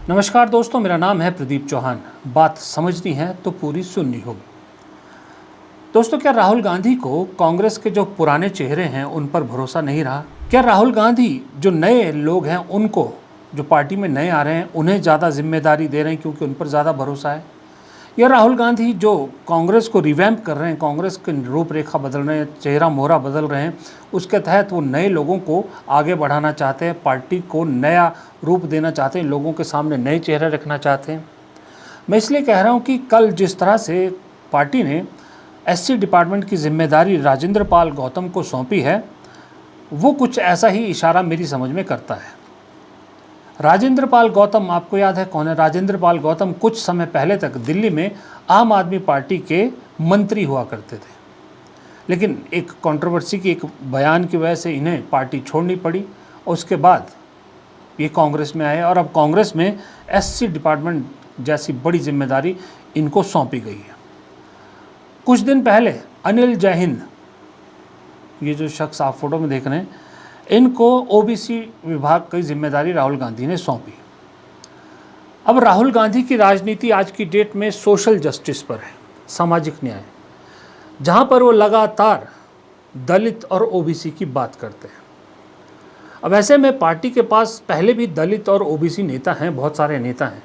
नमस्कार दोस्तों, मेरा नाम है प्रदीप चौहान। बात समझनी है तो पूरी सुननी होगी। दोस्तों, क्या राहुल गांधी को कांग्रेस के जो पुराने चेहरे हैं उन पर भरोसा नहीं रहा? क्या राहुल गांधी जो नए लोग हैं उनको, जो पार्टी में नए आ रहे हैं, उन्हें ज़्यादा जिम्मेदारी दे रहे हैं क्योंकि उन पर ज़्यादा भरोसा है? या राहुल गांधी जो कांग्रेस को रिवैम्प कर रहे हैं, कांग्रेस की रूपरेखा बदल रहे हैं, चेहरा मोहरा बदल रहे हैं, उसके तहत वो नए लोगों को आगे बढ़ाना चाहते हैं, पार्टी को नया रूप देना चाहते हैं, लोगों के सामने नए चेहरे रखना चाहते हैं? मैं इसलिए कह रहा हूं कि कल जिस तरह से पार्टी ने एससी डिपार्टमेंट की जिम्मेदारी राजेंद्र पाल गौतम को सौंपी है, वो कुछ ऐसा ही इशारा मेरी समझ में करता है। राजेंद्र पाल गौतम, आपको याद है कौन है? राजेंद्र पाल गौतम कुछ समय पहले तक दिल्ली में आम आदमी पार्टी के मंत्री हुआ करते थे, लेकिन एक कंट्रोवर्सी की, एक बयान की वजह से इन्हें पार्टी छोड़नी पड़ी और उसके बाद ये कांग्रेस में आए और अब कांग्रेस में एससी डिपार्टमेंट जैसी बड़ी जिम्मेदारी इनको सौंपी गई है। कुछ दिन पहले अनिल जैहिंद, ये जो शख्स आप फोटो में देख रहे हैं, इनको ओबीसी विभाग की जिम्मेदारी राहुल गांधी ने सौंपी। अब राहुल गांधी की राजनीति आज की डेट में सोशल जस्टिस पर है, सामाजिक न्याय, जहां पर वो लगातार दलित और ओबीसी की बात करते हैं। अब ऐसे में पार्टी के पास पहले भी दलित और ओबीसी नेता हैं, बहुत सारे नेता हैं,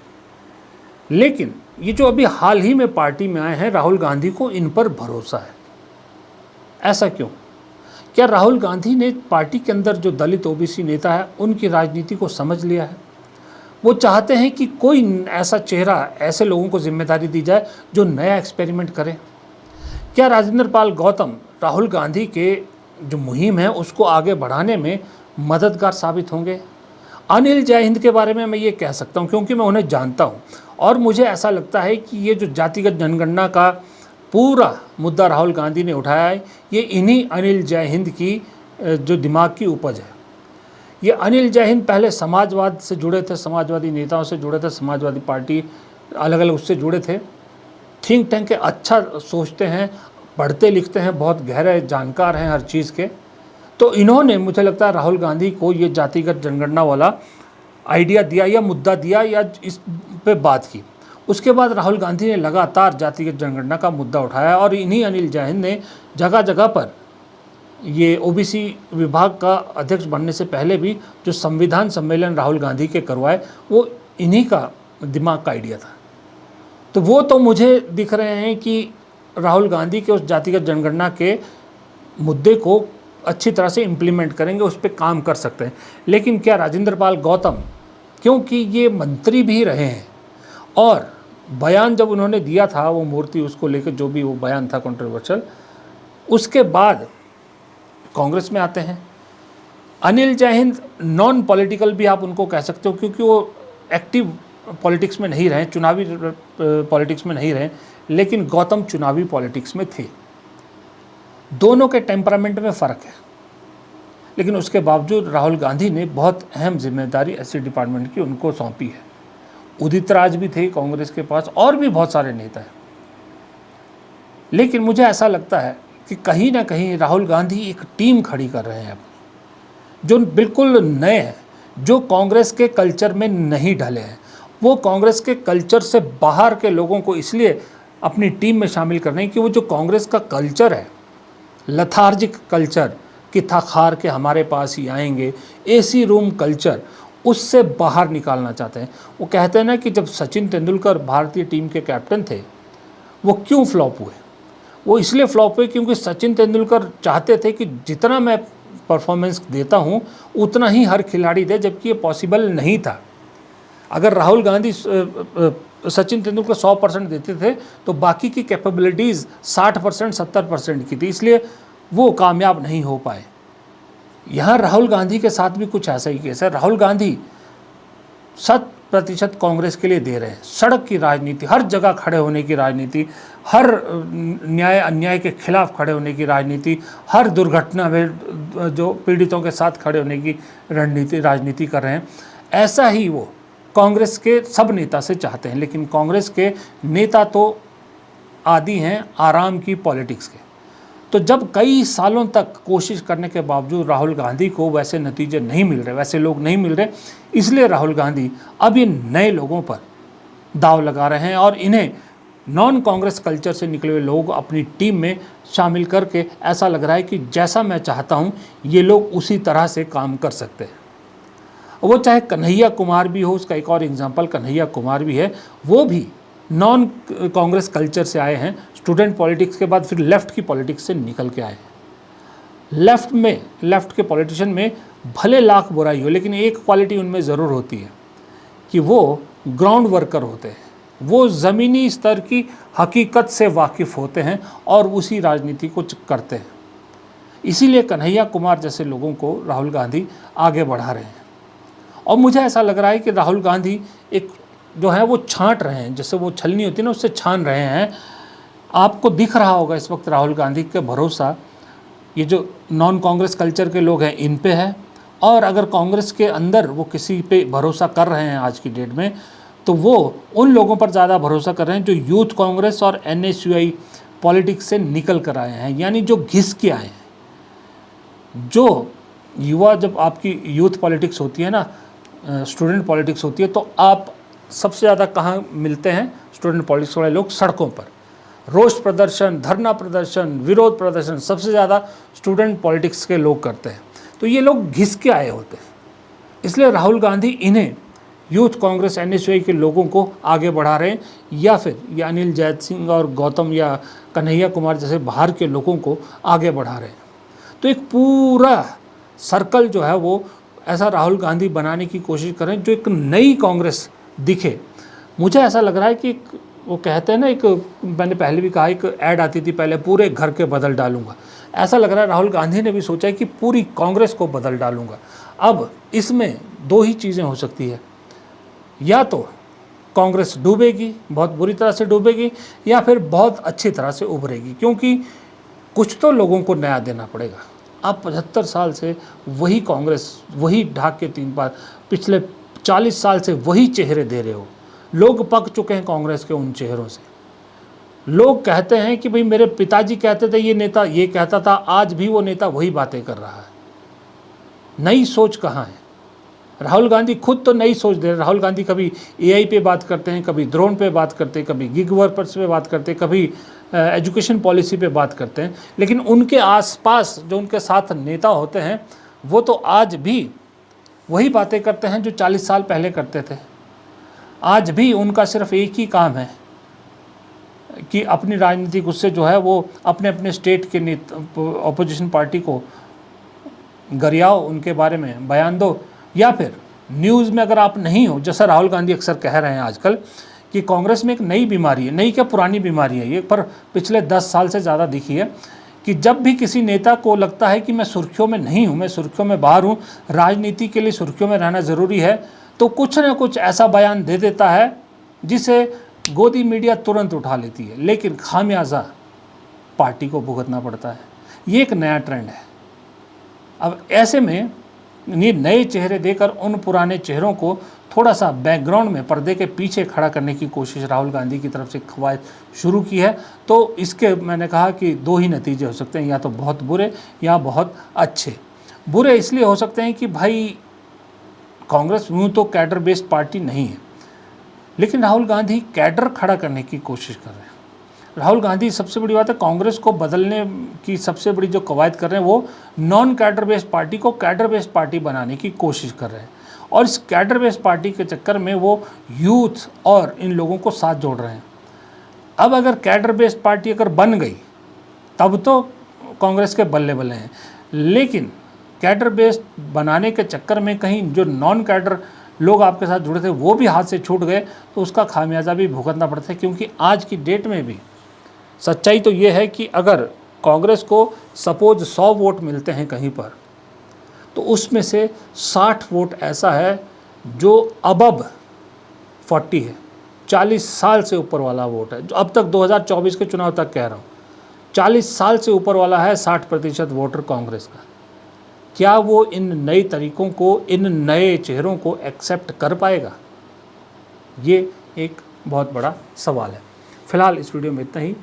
लेकिन ये जो अभी हाल ही में पार्टी में आए हैं, राहुल गांधी को इन पर भरोसा है। ऐसा क्यों? क्या राहुल गांधी ने पार्टी के अंदर जो दलित ओबीसी नेता है उनकी राजनीति को समझ लिया है? वो चाहते हैं कि कोई ऐसा चेहरा, ऐसे लोगों को जिम्मेदारी दी जाए जो नया एक्सपेरिमेंट करे। क्या राजेंद्र पाल गौतम राहुल गांधी के जो मुहिम है उसको आगे बढ़ाने में मददगार साबित होंगे? अनिल जैहिंद के बारे में मैं ये कह सकता हूँ क्योंकि मैं उन्हें जानता हूँ और मुझे ऐसा लगता है कि ये जो जातिगत जनगणना का पूरा मुद्दा राहुल गांधी ने उठाया है, ये इन्हीं अनिल जैहिंद की जो दिमाग की उपज है। ये अनिल जैहिंद पहले समाजवाद से जुड़े थे, समाजवादी नेताओं से जुड़े थे, समाजवादी पार्टी अलग अलग उससे जुड़े थे, थिंक टैंक के, अच्छा सोचते हैं, पढ़ते लिखते हैं, बहुत गहरे जानकार हैं हर चीज़ के। तो इन्होंने, मुझे लगता है, राहुल गांधी को ये जातिगत जनगणना वाला आइडिया दिया या मुद्दा दिया या इस पे बात की। उसके बाद राहुल गांधी ने लगातार जातिगत जनगणना का मुद्दा उठाया और इन्हीं अनिल जैहिंद ने जगह जगह पर, ये ओबीसी विभाग का अध्यक्ष बनने से पहले भी जो संविधान सम्मेलन राहुल गांधी के करवाए, वो इन्हीं का दिमाग का आइडिया था। तो वो तो मुझे दिख रहे हैं कि राहुल गांधी के उस जातिगत जनगणना के मुद्दे को अच्छी तरह से इम्प्लीमेंट करेंगे, उस पर काम कर सकते हैं। लेकिन क्या राजेंद्र पाल गौतम, क्योंकि ये मंत्री भी रहे हैं और बयान जब उन्होंने दिया था, वो मूर्ति उसको लेकर जो भी वो बयान था कंट्रोवर्शियल, उसके बाद कांग्रेस में आते हैं। अनिल जैहिंद नॉन पॉलिटिकल भी आप उनको कह सकते हो क्योंकि वो एक्टिव पॉलिटिक्स में नहीं रहे, चुनावी पॉलिटिक्स में नहीं रहे, लेकिन गौतम चुनावी पॉलिटिक्स में थे। दोनों के टेम्परामेंट में फ़र्क है, लेकिन उसके बावजूद राहुल गांधी ने बहुत अहम जिम्मेदारी एससी डिपार्टमेंट की उनको सौंपी है। उदित राज भी थे कांग्रेस के पास और भी बहुत सारे नेता हैं, लेकिन मुझे ऐसा लगता है कि कहीं ना कहीं राहुल गांधी एक टीम खड़ी कर रहे हैं अपनी, जो बिल्कुल नए हैं, जो कांग्रेस के कल्चर में नहीं ढले हैं। वो कांग्रेस के कल्चर से बाहर के लोगों को इसलिए अपनी टीम में शामिल कर रहे हैं कि वो जो कांग्रेस का कल्चर है, लथार्जिक कल्चर कि था खार के हमारे पास ही आएंगे, एसी रूम कल्चर, उससे बाहर निकालना चाहते हैं। वो कहते हैं ना कि जब सचिन तेंदुलकर भारतीय टीम के कैप्टन थे, वो क्यों फ्लॉप हुए? वो इसलिए फ्लॉप हुए क्योंकि सचिन तेंदुलकर चाहते थे कि जितना मैं परफॉर्मेंस देता हूँ उतना ही हर खिलाड़ी दे, जबकि ये पॉसिबल नहीं था। अगर राहुल गांधी सचिन तेंदुलकर 100% देते थे तो बाकी की कैपेबिलिटीज़ 60%, 70% की थी, इसलिए वो कामयाब नहीं हो पाए। यहाँ राहुल गांधी के साथ भी कुछ ऐसा ही केस है। राहुल गांधी 100% कांग्रेस के लिए दे रहे हैं, सड़क की राजनीति, हर जगह खड़े होने की राजनीति, हर न्याय अन्याय के खिलाफ खड़े होने की राजनीति, हर दुर्घटना में जो पीड़ितों के साथ खड़े होने की राजनीति कर रहे हैं। ऐसा ही वो कांग्रेस के सब नेता से चाहते हैं, लेकिन कांग्रेस के नेता तो आदी हैं आराम की पॉलिटिक्स के। तो जब कई सालों तक कोशिश करने के बावजूद राहुल गांधी को वैसे नतीजे नहीं मिल रहे, वैसे लोग नहीं मिल रहे, इसलिए राहुल गांधी अब इन नए लोगों पर दाव लगा रहे हैं और इन्हें नॉन कांग्रेस कल्चर से निकले हुए लोग अपनी टीम में शामिल करके ऐसा लग रहा है कि जैसा मैं चाहता हूं ये लोग उसी तरह से काम कर सकते हैं। वो चाहे कन्हैया कुमार भी हो, उसका एक और एग्जांपल कन्हैया कुमार भी है, वो भी नॉन कांग्रेस कल्चर से आए हैं, स्टूडेंट पॉलिटिक्स के बाद फिर लेफ़्ट की पॉलिटिक्स से निकल के आए हैं। लेफ़्ट के पॉलिटिशियन में भले लाख बुराई हो, लेकिन एक क्वालिटी उनमें ज़रूर होती है कि वो ग्राउंड वर्कर होते हैं, वो ज़मीनी स्तर की हकीकत से वाकिफ़ होते हैं और उसी राजनीति को करते हैं। इसीलिए कन्हैया कुमार जैसे लोगों को राहुल गांधी आगे बढ़ा रहे हैं। और मुझे ऐसा लग रहा है कि राहुल गांधी एक जो है वो छांट रहे हैं, जैसे वो छलनी होती है ना, उससे छान रहे हैं। आपको दिख रहा होगा इस वक्त राहुल गांधी के भरोसा ये जो नॉन कांग्रेस कल्चर के लोग हैं इन पे है, और अगर कांग्रेस के अंदर वो किसी पे भरोसा कर रहे हैं आज की डेट में, तो वो उन लोगों पर ज़्यादा भरोसा कर रहे हैं जो यूथ कांग्रेस और एनएसयूआई पॉलिटिक्स से निकल कर आए हैं, यानी जो घिस के आए हैं। जो युवा, जब आपकी यूथ पॉलिटिक्स होती है ना, स्टूडेंट पॉलिटिक्स होती है, तो आप सबसे ज़्यादा कहाँ मिलते हैं? स्टूडेंट पॉलिटिक्स वाले लोग सड़कों पर रोष प्रदर्शन, धरना प्रदर्शन, विरोध प्रदर्शन सबसे ज़्यादा स्टूडेंट पॉलिटिक्स के लोग करते हैं। तो ये लोग घिस के आए होते हैं, इसलिए राहुल गांधी इन्हें यूथ कांग्रेस एनएसयूआई के लोगों को आगे बढ़ा रहे हैं, या फिर ये अनिल जैत सिंह और गौतम या कन्हैया कुमार जैसे बाहर के लोगों को आगे बढ़ा रहे हैं। तो एक पूरा सर्कल जो है वो ऐसा राहुल गांधी बनाने की कोशिश करें जो एक नई कांग्रेस दिखे। मुझे ऐसा लग रहा है कि वो कहते हैं ना, एक मैंने पहले भी कहा, एक ऐड आती थी पहले, पूरे घर के बदल डालूंगा। ऐसा लग रहा है राहुल गांधी ने भी सोचा है कि पूरी कांग्रेस को बदल डालूंगा। अब इसमें दो ही चीज़ें हो सकती है, या तो कांग्रेस डूबेगी, बहुत बुरी तरह से डूबेगी, या फिर बहुत अच्छी तरह से उभरेगी, क्योंकि कुछ तो लोगों को नया देना पड़ेगा। आप 75 साल से वही कांग्रेस, वही ढाक के 3 बार, पिछले 40 साल से वही चेहरे दे रहे हो। लोग पक चुके हैं कांग्रेस के उन चेहरों से। लोग कहते हैं कि भाई मेरे पिताजी कहते थे, ये नेता ये कहता था, आज भी वो नेता वही बातें कर रहा है। नई सोच कहाँ है? राहुल गांधी खुद तो नई सोच दे रहे। राहुल गांधी कभी एआई पे बात करते हैं, कभी ड्रोन पे बात करते हैं, कभी गिग वर्कर्स पे बात करते हैं, कभी एजुकेशन पॉलिसी पे बात करते हैं, लेकिन उनके आसपास जो उनके साथ नेता होते हैं वो तो आज भी वही बातें करते हैं जो 40 साल पहले करते थे। आज भी उनका सिर्फ एक ही काम है कि अपनी राजनीतिक उससे जो है वो अपने अपने स्टेट के अपोजिशन पार्टी को गरियाओ, उनके बारे में बयान दो, या फिर न्यूज़ में अगर आप नहीं हो, जैसा राहुल गांधी अक्सर कह रहे हैं आजकल कि कांग्रेस में एक नई बीमारी है, नई क्या पुरानी बीमारी है ये, पर पिछले 10 साल से ज़्यादा दिखी है, कि जब भी किसी नेता को लगता है कि मैं सुर्खियों में नहीं हूँ, मैं सुर्खियों में बाहर हूँ, राजनीति के लिए सुर्खियों में रहना ज़रूरी है, तो कुछ न कुछ ऐसा बयान दे देता है जिसे गोदी मीडिया तुरंत उठा लेती है, लेकिन खामियाजा पार्टी को भुगतना पड़ता है। ये एक नया ट्रेंड है। अब ऐसे में ये नए चेहरे देकर उन पुराने चेहरों को थोड़ा सा बैकग्राउंड में, पर्दे के पीछे खड़ा करने की कोशिश राहुल गांधी की तरफ से कवायद शुरू की है। तो इसके मैंने कहा कि दो ही नतीजे हो सकते हैं, या तो बहुत बुरे या बहुत अच्छे। बुरे इसलिए हो सकते हैं कि भाई कांग्रेस यूँ तो कैडर बेस्ड पार्टी नहीं है, लेकिन राहुल गांधी कैडर खड़ा करने की कोशिश कर रहे हैं। राहुल गांधी, सबसे बड़ी बात है, कांग्रेस को बदलने की सबसे बड़ी जो कवायद कर रहे हैं वो नॉन कैडर बेस्ड पार्टी को कैडर बेस्ड पार्टी बनाने की कोशिश कर रहे हैं, और इस कैडर बेस्ड पार्टी के चक्कर में वो यूथ और इन लोगों को साथ जोड़ रहे हैं। अब अगर कैडर बेस्ड पार्टी अगर बन गई तब तो कांग्रेस के बल्ले बल्ले हैं, लेकिन कैडर बेस्ड बनाने के चक्कर में कहीं जो नॉन कैडर लोग आपके साथ जुड़े थे वो भी हाथ से छूट गए, तो उसका खामियाजा भी भुगतना पड़ता है। क्योंकि आज की डेट में भी सच्चाई तो ये है कि अगर कांग्रेस को सपोज 100 वोट मिलते हैं कहीं पर, तो उसमें से 60 वोट ऐसा है जो अबव 40 है, 40 साल से ऊपर वाला वोट है, जो अब तक 2024 के चुनाव तक कह रहा हूँ, 40 साल से ऊपर वाला है 60% वोटर कांग्रेस का। क्या वो इन नए तरीक़ों को, इन नए चेहरों को एक्सेप्ट कर पाएगा? ये एक बहुत बड़ा सवाल है। फिलहाल इस वीडियो में इतना ही।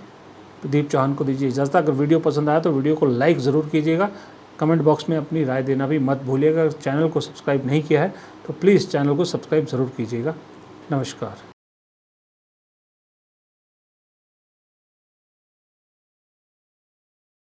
प्रदीप चौहान को दीजिए इजाज़त। अगर वीडियो पसंद आया तो वीडियो को लाइक ज़रूर कीजिएगा, कमेंट बॉक्स में अपनी राय देना भी मत भूलिएगा। अगर चैनल को सब्सक्राइब नहीं किया है तो प्लीज़ चैनल को सब्सक्राइब ज़रूर कीजिएगा। नमस्कार।